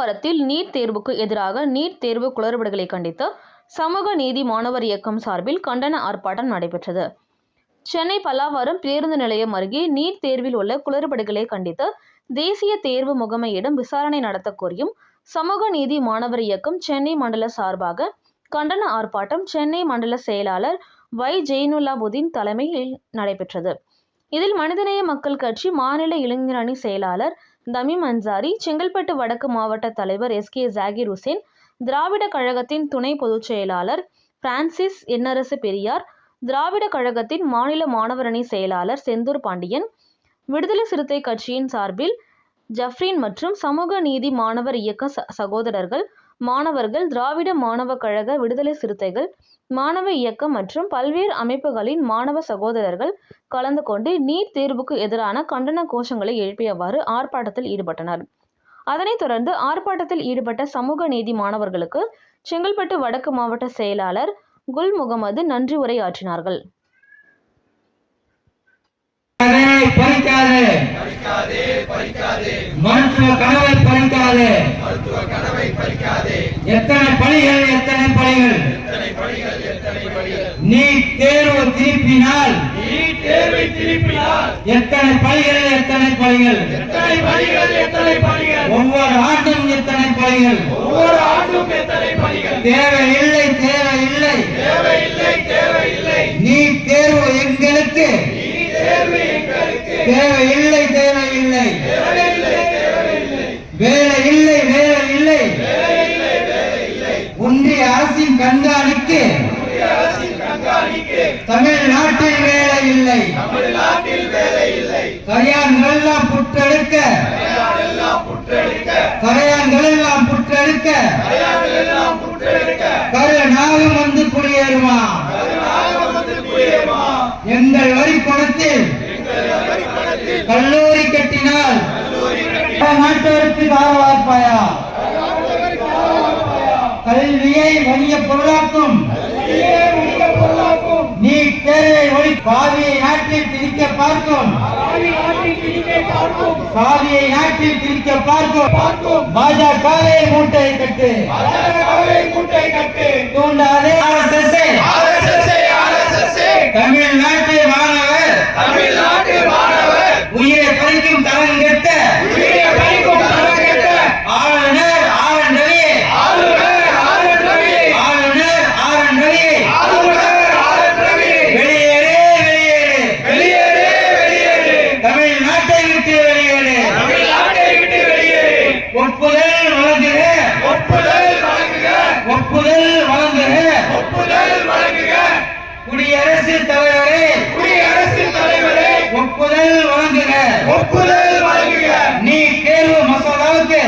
பல்லாவரத்தில் நீட் தேர்வுக்கு எதிராக நீட் தேர்வு குளறுபடிகளை கண்டித்து சமூக நீதி மாணவர் இயக்கம் சார்பில் கண்டன ஆர்ப்பாட்டம் நடைபெற்றது. சென்னை பல்லாவரம் பேருந்து நிலையம் அருகே நீட் தேர்வில் உள்ள குளறுபடிகளை கண்டித்து தேசிய தேர்வு முகமையிடம் விசாரணை நடத்த கோரியும் சமூக நீதி மாணவர் இயக்கம் சென்னை மண்டல சார்பாக கண்டன ஆர்ப்பாட்டம் சென்னை மண்டல செயலாளர் வை. ஜெயினுல்லாபுதீன் தலைமையில் நடைபெற்றது. இதில் மனிதநேய மக்கள் கட்சி மாநில இளைஞரணி செயலாளர் தமீம் அன்சாரி, செங்கல்பட்டு வடக்கு மாவட்ட தலைவர் எஸ். கே. ஜாகிர் உசேன், திராவிட கழகத்தின் துணை பொதுச் செயலாளர் பிரான்சிஸ் எண்ணரசு பெரியார், திராவிட கழகத்தின் மாநில மாணவரணி செயலாளர் செந்தூர் பாண்டியன், விடுதலை சிறுத்தை கட்சியின் சார்பில் ஜஃப்ரின் மற்றும் சமூக நீதி மாணவர் இயக்க சகோதரர்கள், மாணவர்கள், திராவிட மாணவ கழக, விடுதலை சிறுத்தைகள் மாணவ இயக்கம் மற்றும் பல்வேறு அமைப்புகளின் மாணவ சகோதரர்கள் கலந்து கொண்டு நீட் தேர்வுக்கு எதிரான கண்டன கோஷங்களை எழுப்பியவாறு ஆர்ப்பாட்டத்தில் ஈடுபட்டனர். அதனைத் தொடர்ந்து ஆர்ப்பாட்டத்தில் ஈடுபட்ட சமூக நீதி மாணவர்களுக்கு செங்கல்பட்டு வடக்கு மாவட்ட செயலாளர் குல் முகமது நன்றி உரையாற்றினார்கள். மருத்துவ கனவை பறிக்காதே. எத்தனை பணிகள் நீட் தேர்வு திருப்பினால் எத்தனை பணிகள் ஒவ்வொரு ஆண்டும் எத்தனை பணிகள் தேவையில்லை நீட் தேர்வு எங்களுக்கு தேவையில்லை வேலை இல்லை ஒன்றிய அரசின் கண்காணிக்கு தமிழ்நாட்டில் வேலை இல்லை கரையான்கள் எல்லாம் புற்றெடுக்க கருநாகம் வந்து குடியேறுமா எங்கள் வரி பணத்தில் கல்லூரி கட்டினால் நாட்டவருக்கு காவலார்ப்பாயா கல்வியை வணிக பொருளாக்கும் நீட் தேர்வை ஒளி பாதியை நாட்டில் திணிக்க பார்க்கும் பாஜகவை மூட்டை கட்டு தூண்டாதே தமிழ்நாட்டு மாணவர் உயிரை பறிக்கும் தரம் கெட்ட ஆளுநர் தமிழ்நாட்டை விட்டு வெளியேறு. ஒப்புதல் வழங்குக. குடியரசுத் தலைவரே ஒப்புதல் வழங்குக. நீட் தேர்வு மசோதாவுக்கு